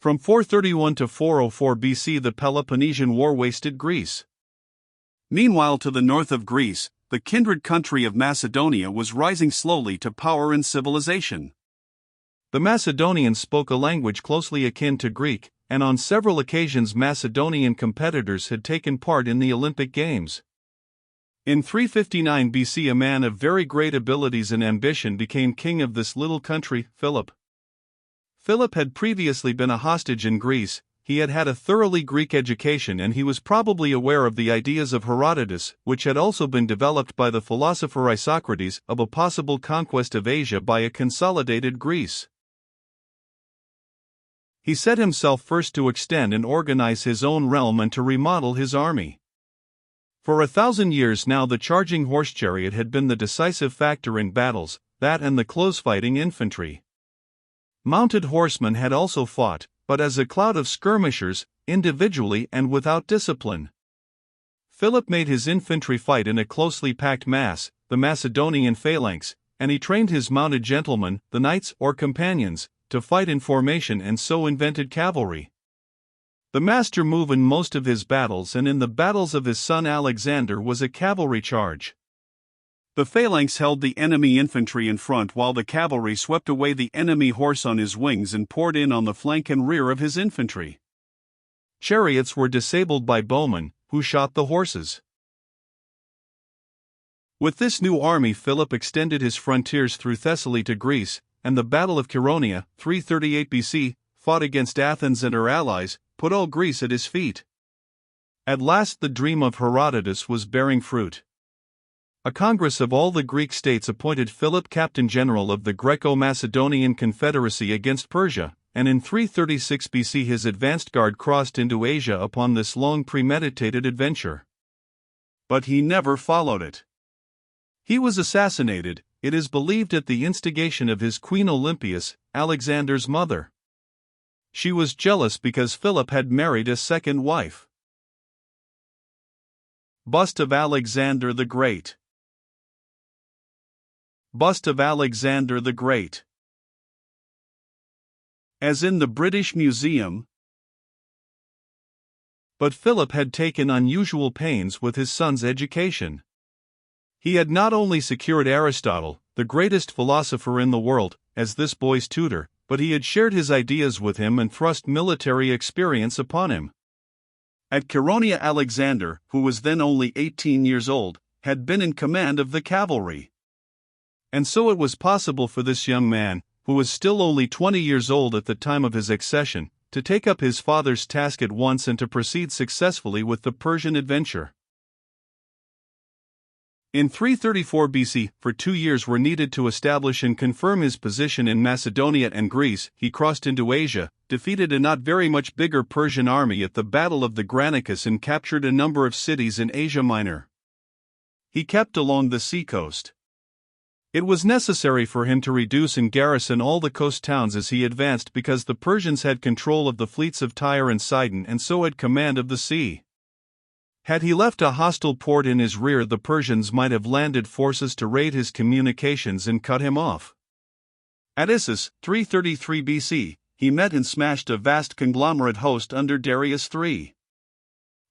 From 431 to 404 BC, the Peloponnesian War wasted Greece. Meanwhile, to the north of Greece, the kindred country of Macedonia was rising slowly to power and civilization. The Macedonians spoke a language closely akin to Greek, and on several occasions Macedonian competitors had taken part in the Olympic Games. In 359 BC, a man of very great abilities and ambition became king of this little country, Philip. Philip had previously been a hostage in Greece. He had had a thoroughly Greek education, and he was probably aware of the ideas of Herodotus, which had also been developed by the philosopher Isocrates, of a possible conquest of Asia by a consolidated Greece. He set himself first to extend and organize his own realm and to remodel his army. For 1,000 years now, the charging horse chariot had been the decisive factor in battles, that and the close-fighting infantry. Mounted horsemen had also fought, but as a cloud of skirmishers, individually and without discipline. Philip made his infantry fight in a closely packed mass, the Macedonian phalanx, and he trained his mounted gentlemen, the knights or companions, to fight in formation, and so invented cavalry. The master move in most of his battles and in the battles of his son Alexander was a cavalry charge. The phalanx held the enemy infantry in front while the cavalry swept away the enemy horse on his wings and poured in on the flank and rear of his infantry. Chariots were disabled by bowmen, who shot the horses. With this new army, Philip extended his frontiers through Thessaly to Greece, and the Battle of Chaeronea, 338 BC, fought against Athens and her allies, put all Greece at his feet. At last the dream of Herodotus was bearing fruit. A congress of all the Greek states appointed Philip captain general of the Greco-Macedonian Confederacy against Persia, and in 336 BC his advanced guard crossed into Asia upon this long premeditated adventure. But he never followed it. He was assassinated, it is believed, at the instigation of his queen Olympias, Alexander's mother. She was jealous because Philip had married a second wife. Bust of Alexander the Great. Bust of Alexander the Great. As in the British Museum. But Philip had taken unusual pains with his son's education. He had not only secured Aristotle, the greatest philosopher in the world, as this boy's tutor, but he had shared his ideas with him and thrust military experience upon him. At Chaeronea, Alexander, who was then only 18 years old, had been in command of the cavalry. And so it was possible for this young man, who was still only 20 years old at the time of his accession, to take up his father's task at once and to proceed successfully with the Persian adventure. In 334 BC, for 2 years were needed to establish and confirm his position in Macedonia and Greece. He crossed into Asia, defeated a not very much bigger Persian army at the Battle of the Granicus and captured a number of cities in Asia Minor. He kept along the seacoast. It was necessary for him to reduce and garrison all the coast towns as he advanced because the Persians had control of the fleets of Tyre and Sidon and so had command of the sea. Had he left a hostile port in his rear, the Persians might have landed forces to raid his communications and cut him off. At Issus, 333 BC, he met and smashed a vast conglomerate host under Darius III.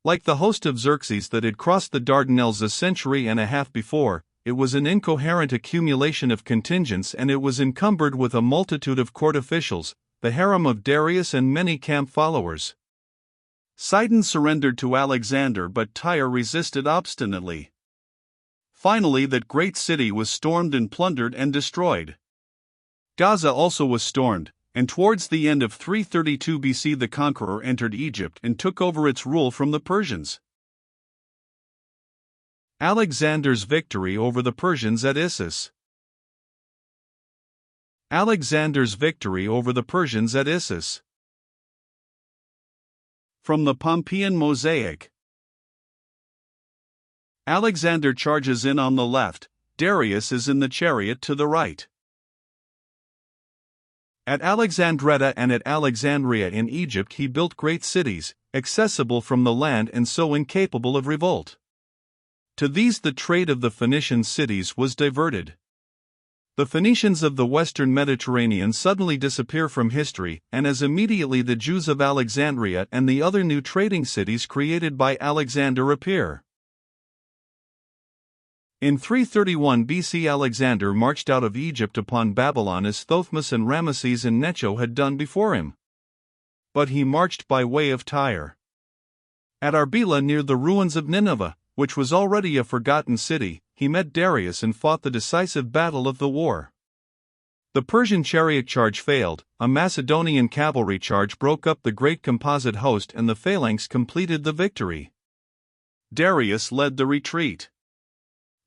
Like the host of Xerxes that had crossed the Dardanelles a century and a half before, it was an incoherent accumulation of contingents, and it was encumbered with a multitude of court officials, the harem of Darius and many camp followers. Sidon surrendered to Alexander, but Tyre resisted obstinately. Finally, that great city was stormed and plundered and destroyed. Gaza also was stormed, and towards the end of 332 BC the conqueror entered Egypt and took over its rule from the Persians. Alexander's victory over the Persians at Issus. Alexander's victory over the Persians at Issus. From the Pompeian Mosaic. Alexander charges in on the left, Darius is in the chariot to the right. At Alexandretta and at Alexandria in Egypt he built great cities, accessible from the land and so incapable of revolt. To these the trade of the Phoenician cities was diverted. The Phoenicians of the western Mediterranean suddenly disappear from history, and as immediately the Jews of Alexandria and the other new trading cities created by Alexander appear. In 331 BC, Alexander marched out of Egypt upon Babylon as Thothmes and Ramesses and Necho had done before him. But he marched by way of Tyre. At Arbela, near the ruins of Nineveh, which was already a forgotten city, he met Darius and fought the decisive battle of the war. The Persian chariot charge failed, a Macedonian cavalry charge broke up the great composite host, and the phalanx completed the victory. Darius led the retreat.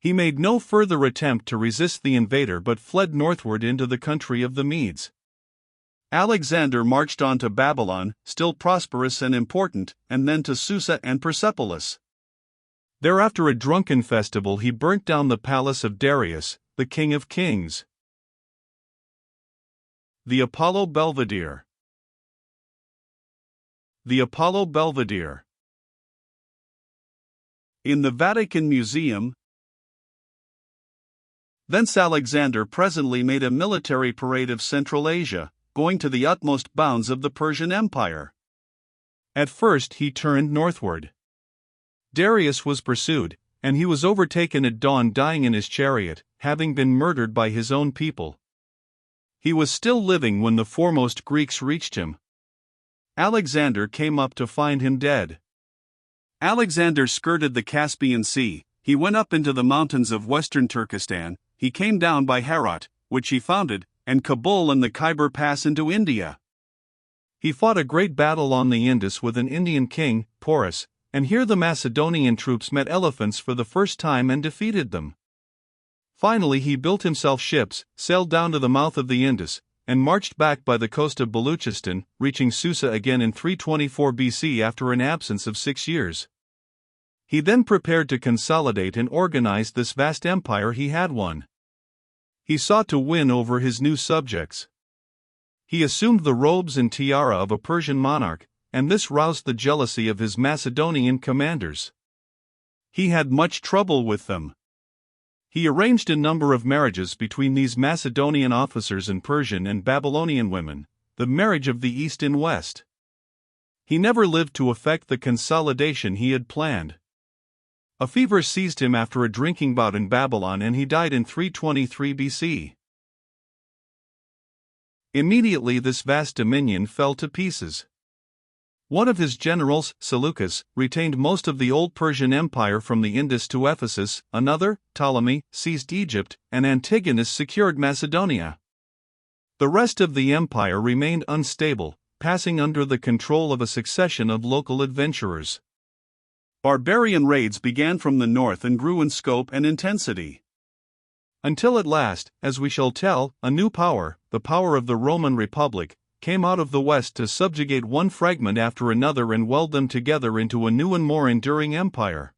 He made no further attempt to resist the invader but fled northward into the country of the Medes. Alexander marched on to Babylon, still prosperous and important, and then to Susa and Persepolis. There, after a drunken festival, he burnt down the palace of Darius, the king of kings. The Apollo Belvedere. The Apollo Belvedere. In the Vatican Museum. Thence Alexander presently made a military parade of Central Asia, going to the utmost bounds of the Persian Empire. At first he turned northward. Darius was pursued, and he was overtaken at dawn, dying in his chariot, having been murdered by his own people. He was still living when the foremost Greeks reached him. Alexander came up to find him dead. Alexander skirted the Caspian Sea, he went up into the mountains of western Turkestan, he came down by Herat, which he founded, and Kabul and the Khyber Pass into India. He fought a great battle on the Indus with an Indian king, Porus, and here the Macedonian troops met elephants for the first time and defeated them. Finally he built himself ships, sailed down to the mouth of the Indus, and marched back by the coast of Baluchistan, reaching Susa again in 324 BC after an absence of 6 years. He then prepared to consolidate and organize this vast empire he had won. He sought to win over his new subjects. He assumed the robes and tiara of a Persian monarch, and this roused the jealousy of his Macedonian commanders. He had much trouble with them. He arranged a number of marriages between these Macedonian officers and Persian and Babylonian women, the marriage of the East and West. He never lived to effect the consolidation he had planned. A fever seized him after a drinking bout in Babylon, and he died in 323 BC. Immediately this vast dominion fell to pieces. One of his generals, Seleucus, retained most of the old Persian Empire from the Indus to Ephesus, another, Ptolemy, seized Egypt, and Antigonus secured Macedonia. The rest of the empire remained unstable, passing under the control of a succession of local adventurers. Barbarian raids began from the north and grew in scope and intensity. Until at last, as we shall tell, a new power, the power of the Roman Republic, came out of the west to subjugate one fragment after another and weld them together into a new and more enduring empire.